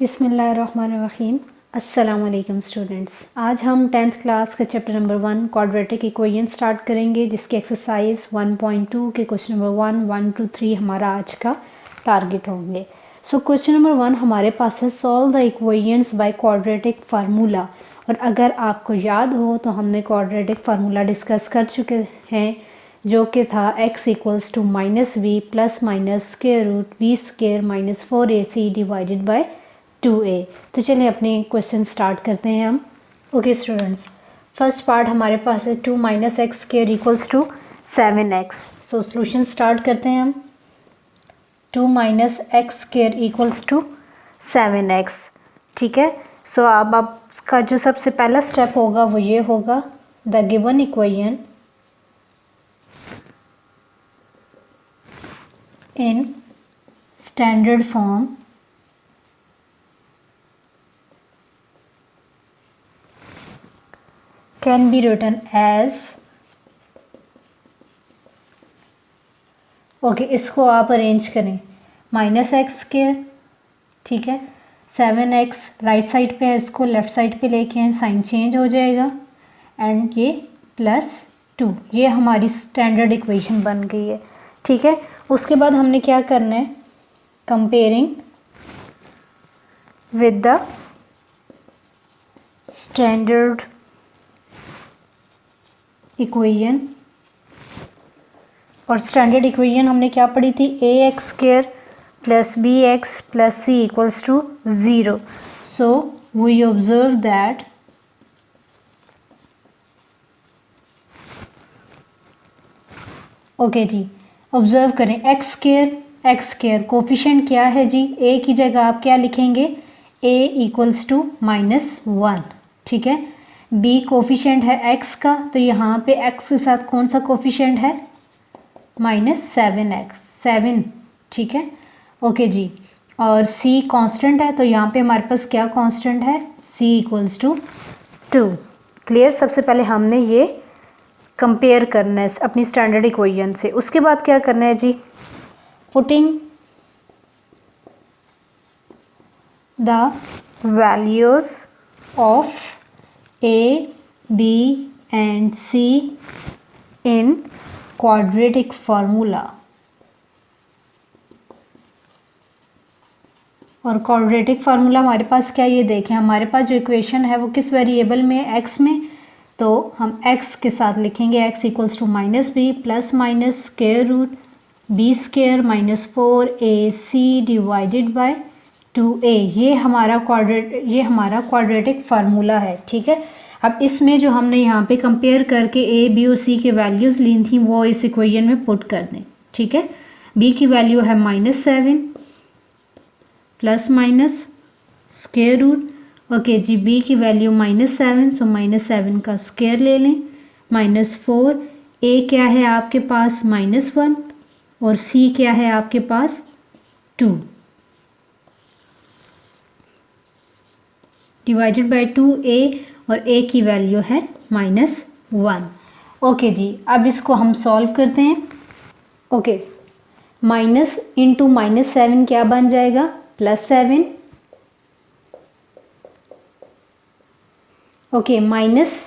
बिस्मिल्लाहिर्रहमानिर्रहीम। अस्सलाम वालेकुम स्टूडेंट्स। आज हम 10th क्लास का chapter number 1 quadratic equation start करेंगे, जिसकी एक्सरसाइज 1.2 के क्वेश्चन नंबर 1, 1 to 3 हमारा आज का टारगेट होंगे। सो क्वेश्चन नंबर 1 हमारे पास है solve the equations by quadratic formula. और अगर आपको याद हो तो हमने क्वाड्रेटिक फार्मूला डिस्कस कर चुके हैं, जो कि था x equals to -v plus minus square root v square minus 4ac divided by 2a। तो चलिए अपने क्वेश्चन स्टार्ट करते हैं हम। ओके स्टूडेंट्स, फर्स्ट पार्ट हमारे पास है 2 minus x square equals to 7x। So solution start करते हैं हम। 2 minus x square equals to 7x। ठीक है। सो अब आपका जो सबसे पहला स्टेप होगा वो ये होगा, the given equation in standard form can be written as, okay इसको आप अरेंज करें, माइनस एक्स स्क्वायर, ठीक है, 7x राइट साइड पे है, इसको लेफ्ट साइड पे लेके आए, साइन चेंज हो जाएगा, एंड ये +2, ये हमारी स्टैंडर्ड इक्वेशन बन गई है। ठीक है। उसके बाद हमने क्या करना है, comparing with the standard equation. और स्टैंडर्ड इक्वेशन हमने क्या पढ़ी थी, ax square plus bx plus c equals to 0। So we observe that okay जी, ऑब्जर्व करें, एक्स स्क्वायर कोफिशिएंट क्या है जी, a की जगह आप क्या लिखेंगे, a इक्वल्स टू -1। ठीक है। b कोफिशिएंट है x का, तो यहाँ पे x के साथ कौन सा कोफिशिएंट है, -7x, 7। ठीक है। ओके जी। और c कांस्टेंट है, तो यहाँ पे हमारे पास क्या कांस्टेंट है, c इक्वल्स टू 2। क्लियर। सबसे पहले हमने ये कंपेयर करना है अपनी स्टैंडर्ड इक्वेशन से। उसके बाद क्या करना है जी, putting the values of a, b and c in quadratic formula। और क्वाड्रेटिक फार्मूला हमारे पास क्या, ये देखें हमारे पास जो इक्वेशन है वो किस वेरिएबल में है, x में, तो हम x के साथ लिखेंगे x equals to -b plus minus square root b square minus 4ac divided by 2a। ये हमारा क्वाड्रेटिक फार्मूला है। ठीक है। अब इसमें जो हमने यहाँ पे कंपेयर करके a, b और c के वैल्यूज़ ली थी वो इस इक्वेशन में पुट कर दें। ठीक है। b की वैल्यू है -7 plus minus square root, okay जी, b की वैल्यू -7, सो -7 का स्क्वायर ले लें, -4, a क्या है आपके पास -1 और c क्या है आपके पास 2 डिवाइडेड बाय 2a, और a की वैल्यू है -1। ओके जी, अब इसको हम सॉल्व करते हैं। ओके, माइनस इंटू -7 क्या बन जाएगा, +7। ओके, माइनस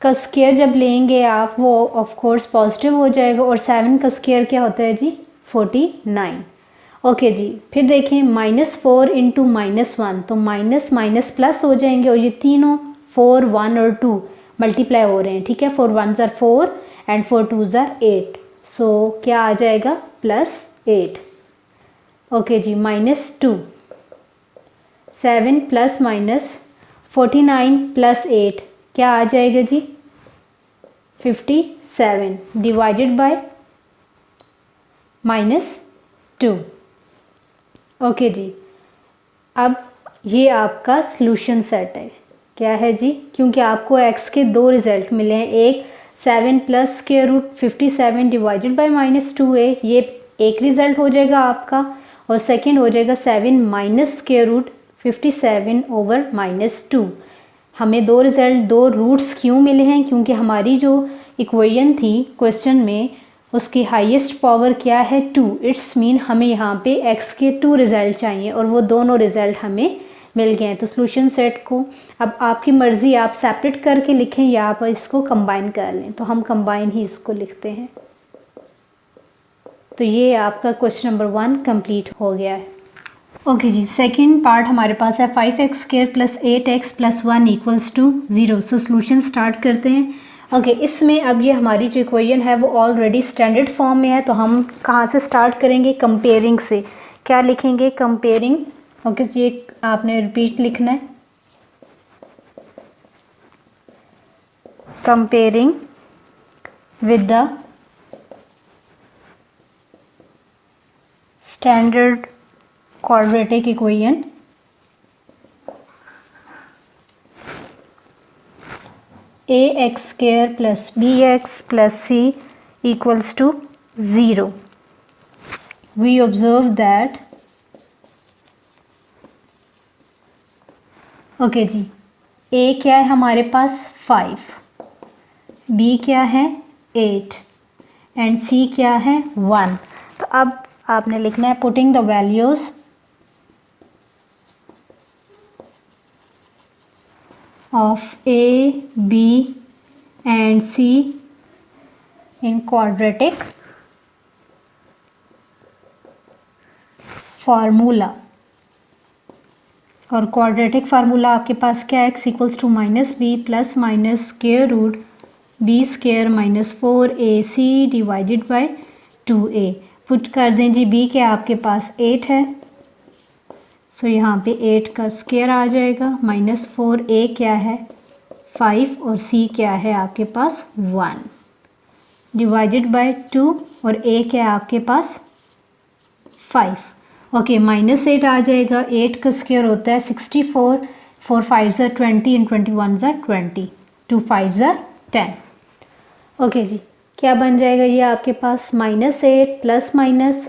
का स्क्वायर जब लेंगे आप वो ऑफ कोर्स पॉजिटिव हो जाएगा, और 7 का स्क्वायर क्या होता है जी, 49। ओके जी, फिर देखें -4 इंटू -1, तो माइनस माइनस प्लस हो जाएंगे, और ये तीनों 4, 1 और 2 मल्टीप्लाई हो रहे हैं। ठीक है। 4 1s are 4 and 4 2s are 8, सो क्या आ जाएगा +8। ओके जी, -2, 7 प्लस माइनस 49 प्लस 8 क्या आ जाएगा जी, 57 डिवाइडेड बाय -2। ओके जी, अब ये आपका सॉल्यूशन सेट है। क्या है जी, क्योंकि आपको x के दो रिजल्ट मिले हैं, एक 7 plus square root 57 divided by -2a, ये एक रिजल्ट हो जाएगा आपका, और सेकंड हो जाएगा 7 माइनस स्क्वायर रूट 57 ओवर -2। हमें दो रिजल्ट, दो रूट्स क्यों मिले हैं, क्योंकि हमारी जो इक्वेशन थी क्वेश्चन में उसकी हाईएस्ट पावर क्या है 2। इट्स मीन हमें यहाँ पे x के 2 रिज़ल्ट चाहिए और वो दोनों रिज़ल्ट हमें मिल गए हैं। तो सॉल्यूशन सेट को अब आपकी मर्ज़ी, आप सेपरेट करके लिखें या आप इसको कंबाइन कर लें। तो हम कंबाइन ही इसको लिखते हैं। तो ये आपका क्वेश्चन नंबर 1 कंप्लीट हो गया है। ओके जी, सेकंड पार्ट हमारे पास है 5x² + 8x + 1 = 0। So solution start करते हैं। ओके, इसमें अब ये हमारी जो इक्वेशन है वो ऑलरेडी स्टैंडर्ड फॉर्म में है। तो हम कहाँ से स्टार्ट करेंगे? कंपेयरिंग से। क्या लिखेंगे? कंपेयरिंग। ओके, ये आपने रिपीट लिखना है, comparing with the standard quadratic equation ax² + bx + c = 0. We observe that okay जी, a क्या है हमारे पास? 5, b क्या है? 8 एंड c क्या है? 1। तो अब आपने लिखना है putting the values of a, b and c in quadratic formula. और क्वाड्रेटिक फार्मूला आपके पास क्या है? x = -b + (b² - 4ac / 2a। Put कर दें जी। b क्या आपके पास? 8 है, सो यहाँ पे 8 का स्क्वायर आ जाएगा, -4a क्या है? 5 और c क्या है आपके पास? 1 / 2 और a क्या है आपके पास? 5। ओके, -8 आ जाएगा। 8 का स्क्वायर होता है 64, 4 5 = 20 and 21 = 20, 2 5 = 10। ओके जी, क्या बन जाएगा ये आपके पास? -8 ±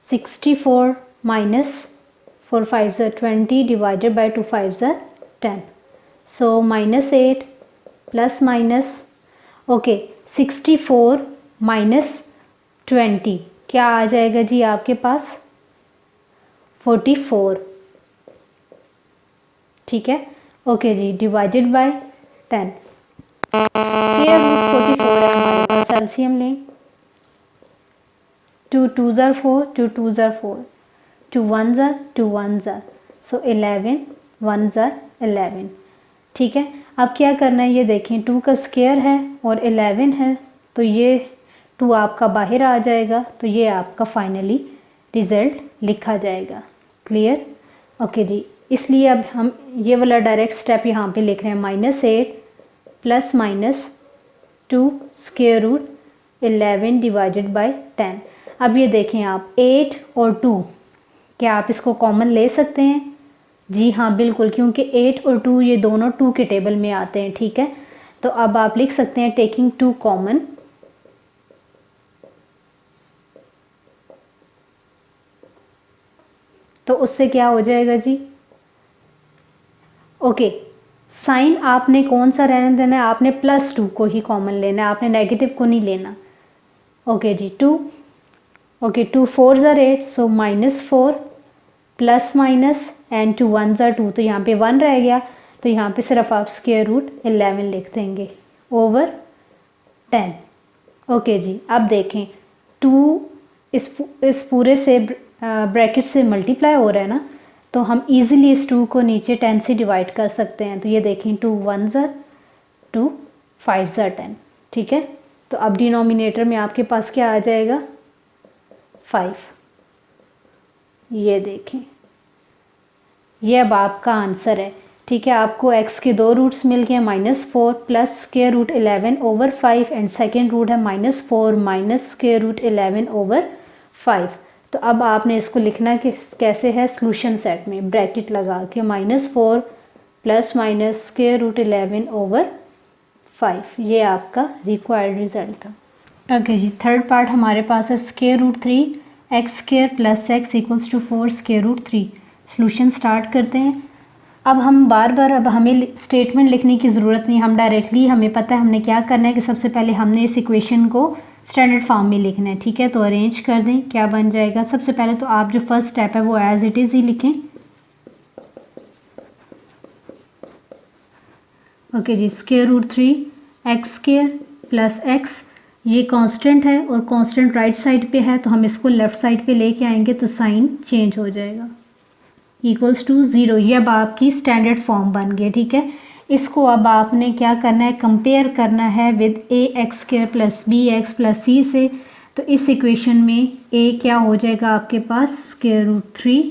64 -4 5 = 20 / 2 5 = 10। सो -8 ± ओके 64 - 20 क्या आ जाएगा जी आपके पास? 44। ठीक है, ओके जी, डिवाइडेड बाय 10। स्क्वायर रूट 44 है हमारे पास। एलसीएम लें। 2 2s are 4, 2 2s are 4, 2 1s are 2 1s are, so 11 1s are 11। ठीक है, अब क्या करना है ये देखें, 2 का स्क्वायर है और 11 है, तो ये 2 आपका बाहर आ जाएगा। तो ये आपका फाइनली रिज़ल्ट लिखा जाएगा। क्लियर? ओके जी, इसलिए अब हम ये वाला डायरेक्ट स्टेप यहाँ पे लिख रहे हैं। -8 ± 2 √ 11 / 10। अब ये देखें आप, 8 और 2, क्या आप इसको कॉमन ले सकते हैं? जी हाँ बिल्कुल, क्योंकि 8 और 2 ये दोनों 2 के टेबल में आते हैं। ठीक है, तो अब आप लिख सकते हैं टेकिंग 2 कॉमन। तो उससे क्या हो जाएगा जी? ओके, साइन आपने कौन सा रहने देना है? आपने +2 को ही कॉमन लेना है, आपने नेगेटिव को नहीं लेना। ओके जी, 2, okay 2 4s are 8, so -4 ± and 2 1s are 2, तो यहाँ पे 1 रह गया। तो यहाँ पे सिर्फ आप √11 लिख देंगे ओवर 10। ओके जी, अब देखें 2 इस पूरे से ब्रैकेट से मल्टीप्लाई हो रहा है ना, तो हम इजीली इस 2 को नीचे 10 से डिवाइड कर सकते हैं। तो ये देखें 2 1s are 2 5s are 10। ठीक है, तो अब डिनोमिनेटर में आपके पास क्या आ जाएगा? 5। ये देखें, ये अब आपका आंसर है। ठीक है, आपको x के 2 रूट्स मिल गए, -4 plus √11 over 5 and second root है -4 माइनस √11 ओवर 5। तो अब आपने इसको लिखना कि कैसे है? सॉल्यूशन सेट में ब्रैकेट लगा के -4 प्लस माइनस √11 ओवर 5। ये आपका रिक्वायर्ड रिजल्ट था। ओके जी, थर्ड पार्ट हमारे पास है √3 x² + x = 4 √3। सॉल्यूशन स्टार्ट करते हैं। अब हम बार बार अब हमें स्टेटमेंट लिखने की ज़रूरत नहीं, हम डायरेक्टली, हमें पता है हमने क्या करना है कि सबसे पहले हमने इस इक्वेशन को स्टैंडर्ड फॉर्म में लिखना है। ठीक है, तो अरेंज कर दें, क्या बन जाएगा? सबसे पहले तो आप जो फर्स्ट स्टेप है वो एज इट इज़ ही लिखें, ओके जी, square root 3 X square plus X, ये कांस्टेंट है और कांस्टेंट राइट साइड पे है तो हम इसको लेफ़्ट साइड पे लेके आएंगे तो साइन चेंज हो जाएगा, इक्वल्स टू 0। ये अब आपकी स्टैंडर्ड फॉर्म बन गई, ठीक है। इसको अब आपने क्या करना है, कंपेयर करना है with A X square plus B X plus C से। तो इस इक्वेशन में ए क्या हो जाएगा आपके पास स्क्वायर रूट 3,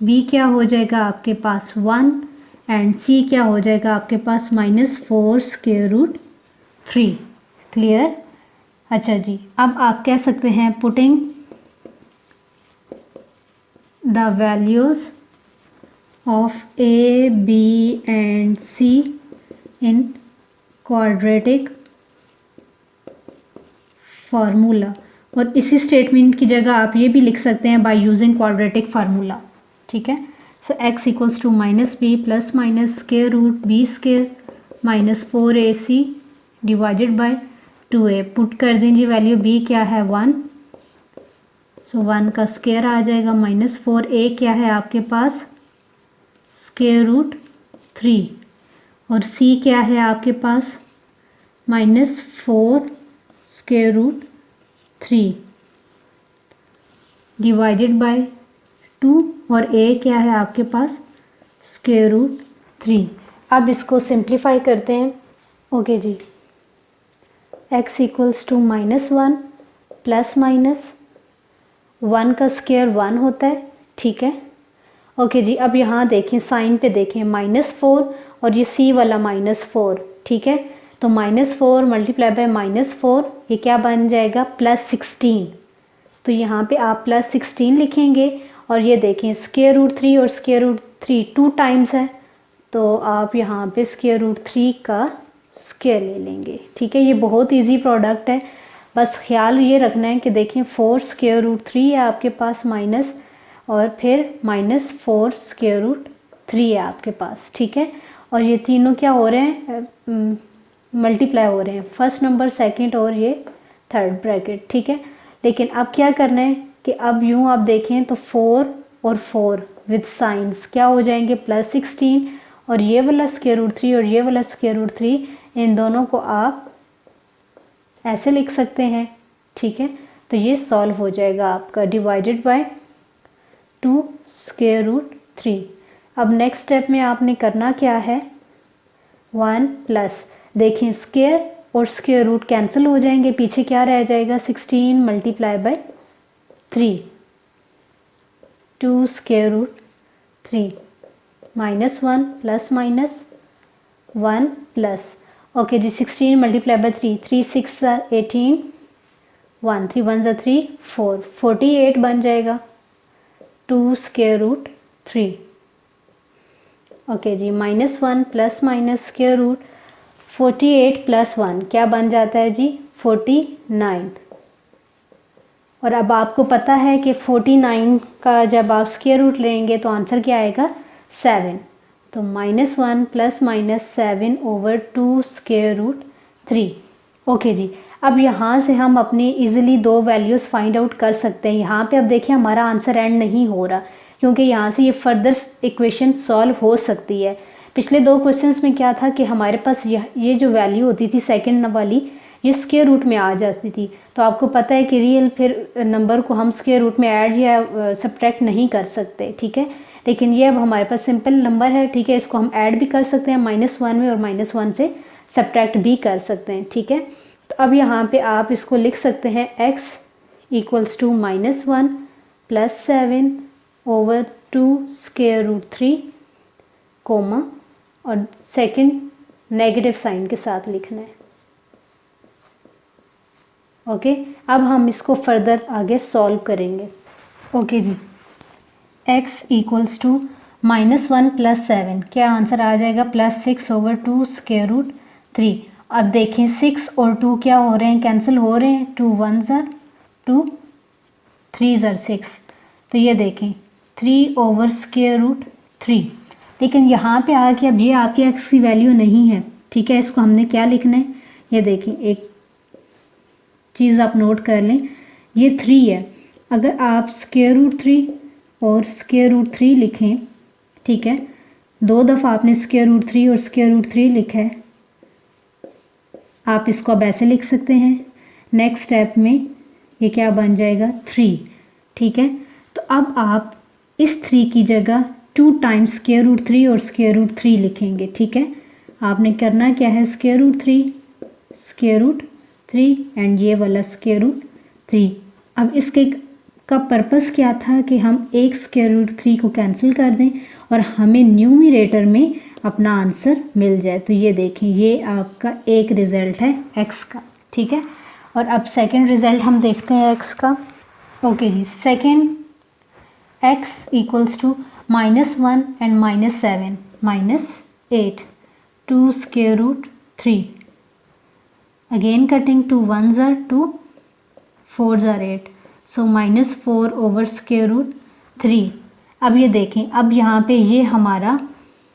बी क्या हो जाएगा आपके पास 1 एंड सी क्या हो जाएगा आपके पास -4 स्क्वायर रूट 3। क्लियर? अच्छा जी, अब आप कह सकते हैं putting the values of A B and C in quadratic formula. और इसी स्टेटमेंट की जगह आप ये भी लिख सकते हैं बाय यूजिंग क्वाड्रेटिक फार्मूला, ठीक है। So x equals to -b plus minus square root B square -4ac divided by 2a। Put कर दीजिए वैल्यू, b क्या है 1, सो 1 का स्क्वायर आ जाएगा, -4a क्या है आपके पास स्क्वायर रूट 3 और c क्या है आपके पास -4 स्क्वायर रूट 3 डिवाइडेड बाय 2 और a क्या है आपके पास स्क्वायर रूट 3। अब इसको सिंप्लीफाई करते हैं। ओके जी, x equals to -1 plus minus 1 का स्क्वायर 1 होता है, ठीक है। ओके जी, अब यहाँ देखें साइन पे देखें -4 और ये c वाला -4, ठीक है। तो -4 मल्टीप्लाई बाय -4 ये क्या बन जाएगा +16। तो यहाँ पे आप +16 लिखेंगे और ये देखें स्क्वायर रूट 3 और स्क्वायर रूट 3 2 टाइम्स है तो आप यहाँ पे स्क्वायर रूट 3 का स्क्वायर ले लेंगे, ठीक है। ये बहुत इजी प्रोडक्ट है, बस ख्याल ये रखना है कि देखें 4 स्क्वायर रूट 3 है आपके पास माइनस और फिर -4 स्क्वायर रूट 3 है आपके पास, ठीक है। और ये तीनों क्या हो रहे हैं मल्टीप्लाई हो रहे हैं, फर्स्ट नंबर सेकंड और ये थर्ड ब्रैकेट, ठीक है। लेकिन अब क्या करना है कि अब यूँ आप देखें तो 4 और 4 विद साइंस क्या हो जाएंगे +16 और ये वाला स्क्वायर रूट 3 और ये वाला स्क्वायर रूट 3 इन दोनों को आप ऐसे लिख सकते हैं, ठीक है। तो ये सॉल्व हो जाएगा आपका डिवाइडेड बाय 2 स्क्वायर रूट 3। अब नेक्स्ट स्टेप में आपने करना क्या है 1 प्लस, देखें स्क्वायर और स्क्वायर रूट कैंसिल हो जाएंगे, पीछे क्या रह जाएगा 16 multiply by 3 2 square root 3 -1 plus minus 1 plus okay जी 16 मल्टीप्लाई बाय 3 3 6 18 1 3 1 3 4 48 बन जाएगा 2 स्क्वायर रूट 3। ओके जी -1 plus minus square root 48 plus 1 क्या बन जाता है जी 49। और अब आपको पता है कि 49 का जब आप स्क्वायर रूट लेंगे तो आंसर क्या आएगा 7। तो -1 plus minus 7 over 2 square root 3। Okay जी, अब यहाँ से हम अपनी इजीली दो वैल्यूज़ फाइंड आउट कर सकते हैं। यहाँ पे अब देखिए हमारा आंसर एंड नहीं हो रहा क्योंकि यहाँ से ये फर्दर इक्वेशन सॉल्व हो सकती है। पिछले दो क्वेश्चंस में क्या था कि हमारे पास ये जो वैल्यू होती थी सेकंड वाली ये स्क्वायर रूट में आ जाती थी। तो आपको पता है कि रियल फिर नंबर को हम स्क्वायर रूट में ऐड या सब्ट्रैक्ट नहीं कर सकते, ठीक है। लेकिन ये अब हमारे पास सिंपल नंबर है, ठीक है। इसको हम ऐड भी कर सकते हैं -1 में और -1 से सब्ट्रैक्ट भी कर सकते हैं, ठीक है। तो अब यहाँ पे आप इसको लिख सकते हैं x equals to -1 plus 7 over 2 square root 3 comma और सेकंड नेगेटिव साइन के साथ लिखना है। ओके, अब हम इसको फर्दर आगे सॉल्व करेंगे। ओके जी, x इक्वल्स टू -1 प्लस 7 क्या आंसर आ जाएगा +6 ओवर 2 स्क्वायर रूट 3। अब देखें 6 और 2 क्या हो रहे हैं कैंसिल हो रहे हैं, 2 1 ज़र 2 3 ज़र 6। तो ये देखें 3 ओवर स्क्वायर रूट 3। लेकिन यहाँ पे आके अब ये आपकी x की वैल्यू नहीं है, ठीक है। इसको हमने क्या लिखना है, ये देखें एक चीज़ आप नोट कर लें, ये 3 है। अगर आप स्क्वायर रूट 3 और स्क्वायर रूट 3 लिखें, ठीक है, 2 दफ़ा आपने स्क्वायर रूट 3 और स्क्वायर रूट 3 लिखा है, आप इसको अब ऐसे लिख सकते हैं। नेक्स्ट स्टेप में ये क्या बन जाएगा 3, ठीक है। तो अब आप इस 3 की जगह 2 टाइम्स स्क्वायर रूट 3 और स्क्वायर रूट 3 लिखेंगे, ठीक है। आपने करना क्या है, स्क्वायर रूट 3 एंड ये वाला स्क्वायर रूट 3। अब इसके का पर्पस क्या था कि हम एक स्क्वायर रूट 3 को कैंसिल कर दें और हमें न्यूमरेटर में अपना आंसर मिल जाए। तो ये देखें, ये आपका एक रिज़ल्ट है x का, ठीक है। और अब सेकंड रिज़ल्ट हम देखते हैं x का। ओके जी, second x equals to -1 and -7 -8 2 square root 3। Again cutting, 2 1s are 2, 4s are 8, so -4 over square root 3। अब ये देखें, अब यहाँ पे ये हमारा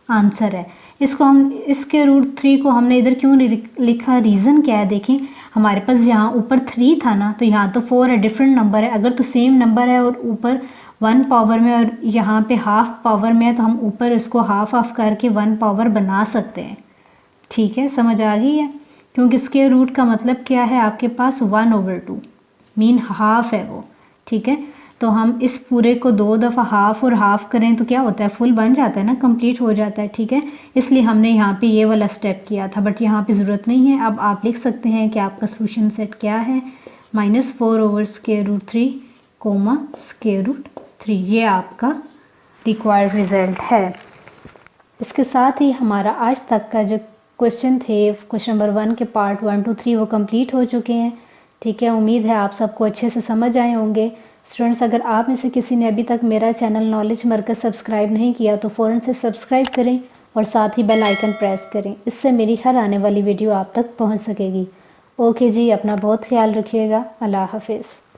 आंसर है। इसको हम इसके रूट 3 को हमने इधर क्यों लिखा, रीज़न क्या है, देखें हमारे पास यहाँ ऊपर 3 था ना, तो यहाँ तो 4 है, डिफरेंट नंबर है। अगर तो सेम नंबर है और ऊपर 1 पावर में और यहाँ पे हाफ पावर में है, तो हम ऊपर इसको हाफ ऑफ करके 1 पावर बना सकते हैं, ठीक है। समझ आ गई है, क्योंकि स्क्वायर रूट का मतलब क्या है, आपके पास 1/2 मीन हाफ है वो, ठीक है। तो हम इस पूरे को 2 दफ़ा हाफ और हाफ करें तो क्या होता है, फुल बन जाता है ना, कंप्लीट हो जाता है, ठीक है। इसलिए हमने यहाँ पे ये वाला स्टेप किया था, बट यहाँ पे ज़रूरत नहीं है। अब आप लिख सकते हैं कि आपका सोल्यूशन सेट क्या है, -4 over square root 3 comma square root 3। ये आपका रिक्वायर्ड रिज़ल्ट है। इसके साथ ही हमारा आज तक का जो क्वेश्चन थे, क्वेश्चन नंबर 1 के पार्ट 1 2 3 वो कंप्लीट हो चुके हैं, ठीक है। उम्मीद है आप सबको अच्छे से समझ आए होंगे। स्टूडेंट्स, अगर आप में से किसी ने अभी तक मेरा चैनल नॉलेज मरकज़ सब्सक्राइब नहीं किया तो फ़ौरन से सब्सक्राइब करें और साथ ही बेल आइकन प्रेस करें, इससे मेरी हर आने वाली वीडियो आप तक पहुंच सकेगी। ओके जी, अपना बहुत ख्याल रखिएगा। अल्लाह हाफिज़।